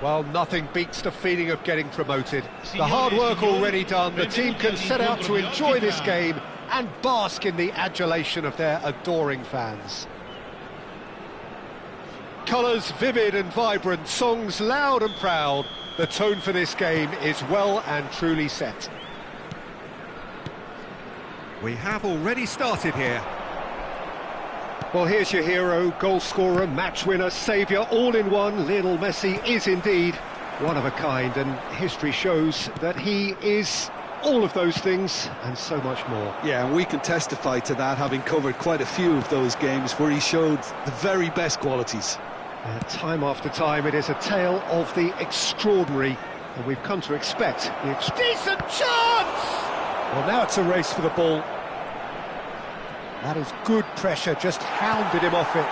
Well, nothing beats the feeling of getting promoted. The hard work already done, the team can set out to enjoy this game and bask in the adulation of their adoring fans. Colours vivid and vibrant, songs loud and proud. The tone for this game is well and truly set. We have already started here. Well, here's your hero, goal scorer, match winner, saviour, all in one. Lionel Messi is indeed one of a kind, and history shows that he is all of those things and so much more. Yeah, and we can testify to that, having covered quite a few of those games where he showed the very best qualities. Time after time, it is a tale of the extraordinary, and we've come to expect the decent chance! Well, now it's a race for the ball. That is good pressure, just hounded him off it.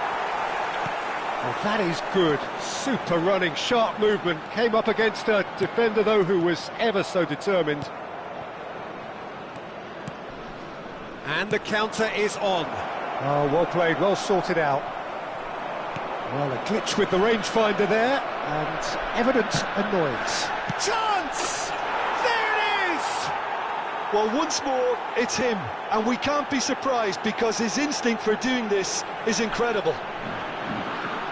Well, that is good, super running, sharp movement. Came up against a defender, though, who was ever so determined. And the counter is on. Oh, well played, well sorted out. Well, a glitch with the rangefinder there, and evident annoyance. Chance! There it is! Well, once more, it's him, and we can't be surprised because his instinct for doing this is incredible.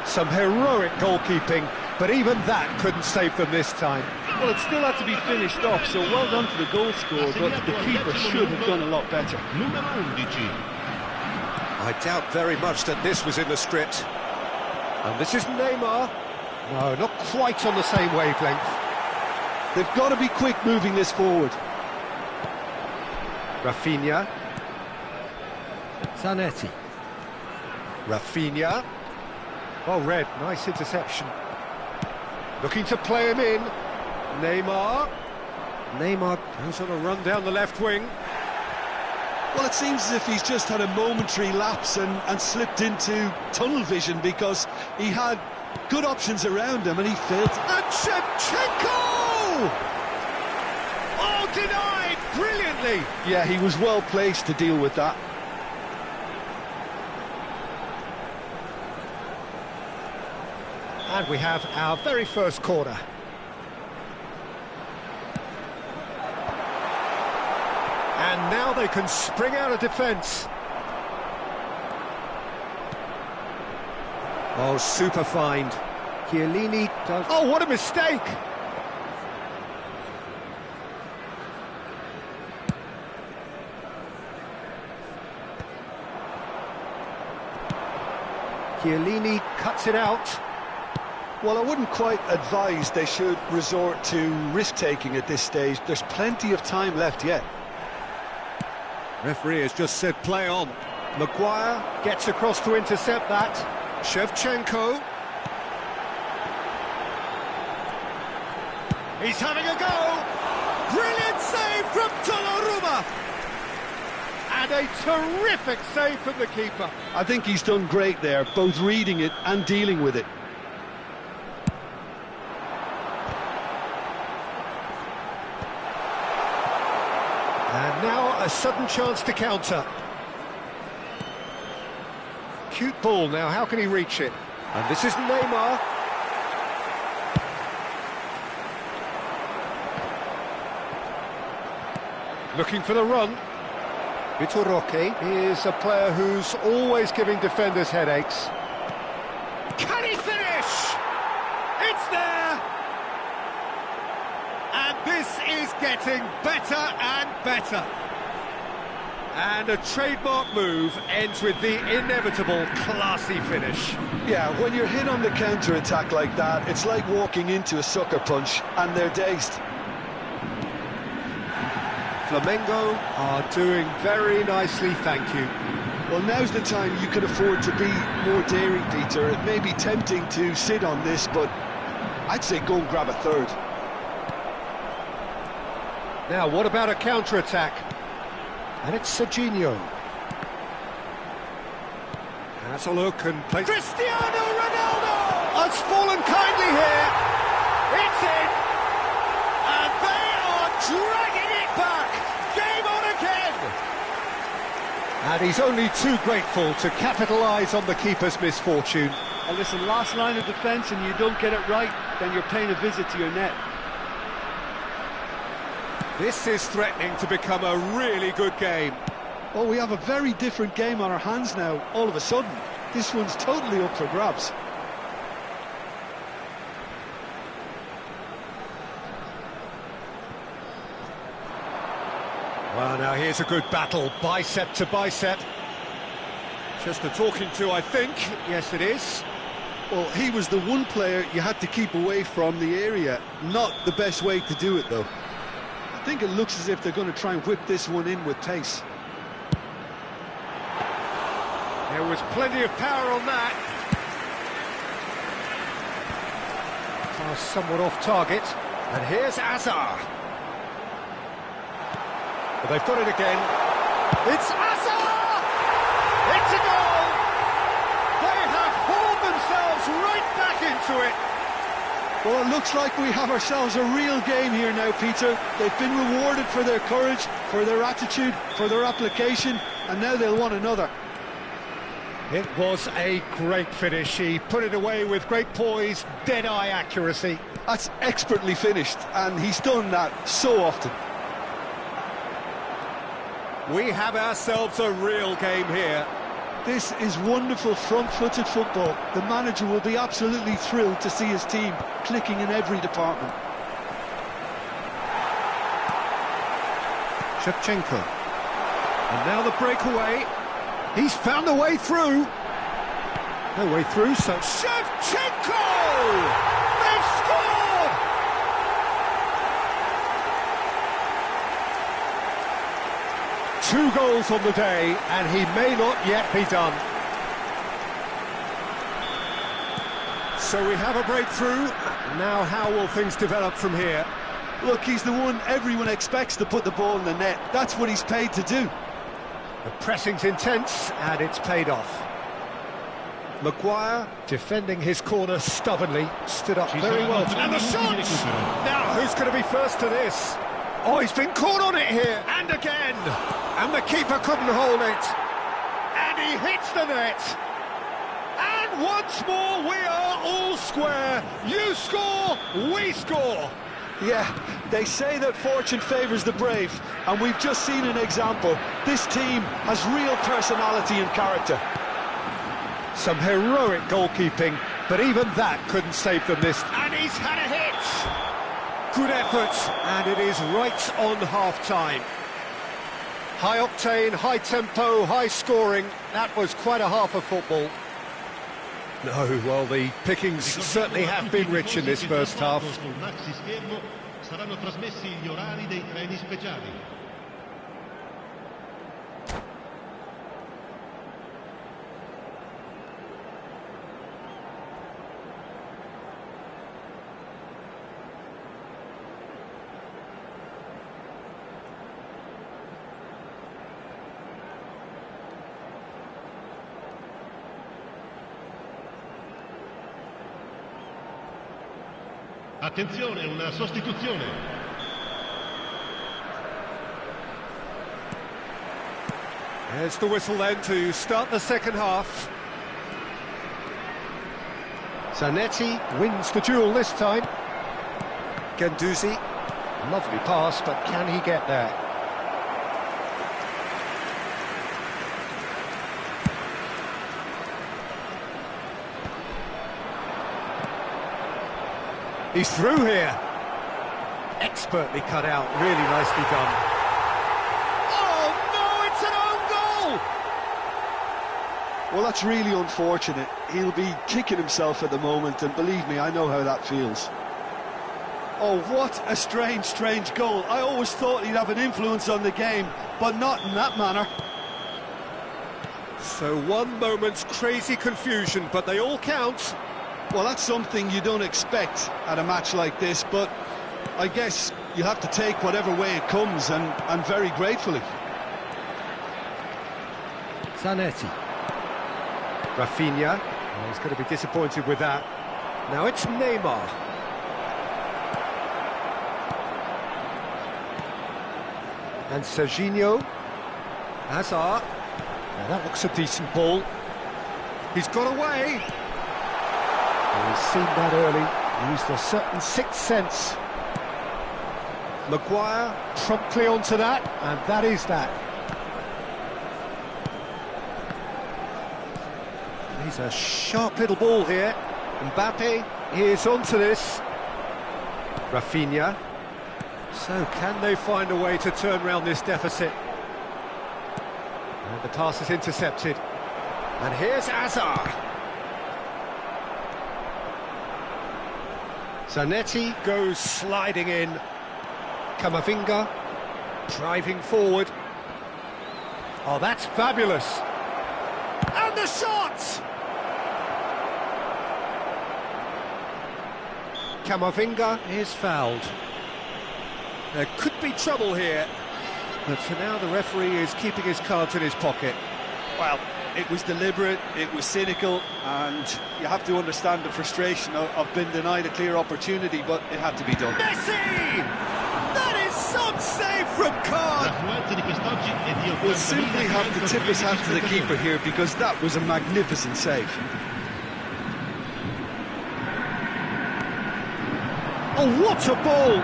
Some heroic goalkeeping, but even that couldn't save them this time. Well, it still had to be finished off, so well done to the goal scorer, but the keeper should have done a lot better. I doubt very much that this was in the script. And this is Neymar. No, not quite on the same wavelength. They've got to be quick moving this forward. Rafinha. Zanetti. Rafinha. Well read, nice interception. Looking to play him in. Neymar. Neymar goes on a run down the left wing. Well, it seems as if he's just had a momentary lapse and slipped into tunnel vision because he had good options around him and he failed. And Shevchenko! Oh, denied brilliantly! Yeah, he was well placed to deal with that. And we have our very first corner. And now they can spring out of defence. Oh, super find. Chiellini does... Oh, what a mistake! Chiellini cuts it out. Well, I wouldn't quite advise they should resort to risk-taking at this stage. There's plenty of time left yet. Referee has just said play on. Maguire gets across to intercept that. Shevchenko. He's having a go. Brilliant save from Donnarumma. And a terrific save from the keeper. I think he's done great there, both reading it and dealing with it. And now a sudden chance to counter. Cute ball now, how can he reach it? And this is Neymar. Looking for the run. Vitor Roque is a player who's always giving defenders headaches. Can he finish? It's there! And this is getting better and better. And a trademark move ends with the inevitable classy finish. Yeah, when you're hit on the counter-attack like that, it's like walking into a sucker punch and they're dazed. Flamengo are doing very nicely, thank you. Well, now's the time you can afford to be more daring, Peter. It may be tempting to sit on this, but I'd say go and grab a third. Now, what about a counter-attack? And it's Serginho. Has a look and plays... Cristiano Ronaldo has fallen kindly here. It's in. And they are dragging it back. Game on again. And he's only too grateful to capitalise on the keeper's misfortune. And listen, last line of defence and you don't get it right, then you're paying a visit to your net. This is threatening to become a really good game. Oh, we have a very different game on our hands now, all of a sudden. This one's totally up for grabs. Well, now here's a good battle, bicep to bicep. Just a talking to, I think. Yes, it is. Well, he was the one player you had to keep away from the area. Not the best way to do it, though. I think it looks as if they're going to try and whip this one in with pace. There was plenty of power on that. Pass somewhat off target. And here's Azar. But they've got it again. It's Azar! It's a goal! They have hauled themselves right back into it. Well, it looks like we have ourselves a real game here now, Peter. They've been rewarded for their courage, for their attitude, for their application, and now they'll want another. It was a great finish. He put it away with great poise, dead-eye accuracy. That's expertly finished, and he's done that so often. We have ourselves a real game here. This is wonderful front-footed football. The manager will be absolutely thrilled to see his team clicking in every department. Shevchenko. And now the breakaway. He's found a way through. No way through, so Shevchenko! They've scored! Two goals on the day, and he may not yet be done. So we have a breakthrough. Now how will things develop from here? Look, he's the one everyone expects to put the ball in the net. That's what he's paid to do. The pressing's intense, and it's paid off. Maguire, defending his corner stubbornly, stood up very well. And the shot! Now, who's going to be first to this? Oh, he's been caught on it here, and again! And the keeper couldn't hold it. And he hits the net. And once more, we are all square. You score, we score. Yeah, they say that fortune favours the brave, and we've just seen an example. This team has real personality and character. Some heroic goalkeeping, but even that couldn't save them this. And he's had a hit! Good effort, and it is right on half-time. High octane, high tempo, high scoring. That was quite a half of football. No, well, the pickings certainly have been rich in this first half. Saranno trasmessi gli orari dei treni speciali. Attenzione, una sostituzione. There's the whistle then to start the second half. Zanetti wins the duel this time. Guendouzi, lovely pass, but can he get there? He's through here. Expertly cut out, really nicely done. Oh no, it's an own goal! Well, that's really unfortunate. He'll be kicking himself at the moment, and believe me, I know how that feels. Oh, what a strange goal. I always thought he'd have an influence on the game, but not in that manner. So one moment's crazy confusion, but they all count. Well, that's something you don't expect at a match like this, but I guess you have to take whatever way it comes, and very gratefully. Zanetti. Rafinha. Oh, he's going to be disappointed with that. Now it's Neymar. And Serginho. Hazard. Now that looks a decent ball. He's got away. Well, he's seen that early, used a certain sixth sense. Maguire promptly onto that, and that is that. He's a sharp little ball here. Mbappe is onto this. Rafinha. So can they find a way to turn around this deficit? And the pass is intercepted. And here's Hazard. Zanetti goes sliding in. Camavinga driving forward. Oh, that's fabulous. And the shot! Camavinga is fouled. There could be trouble here, but for now the referee is keeping his cards in his pocket. Well, it was deliberate, it was cynical, and you have to understand the frustration of being denied a clear opportunity, but it had to be done. Messi! That is some save from Khan! We'll simply have to tip his hat to the keeper here, because that was a magnificent save. Oh, what a ball!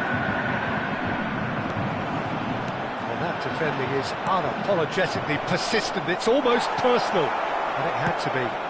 That defending is unapologetically persistent, it's almost personal, and it had to be.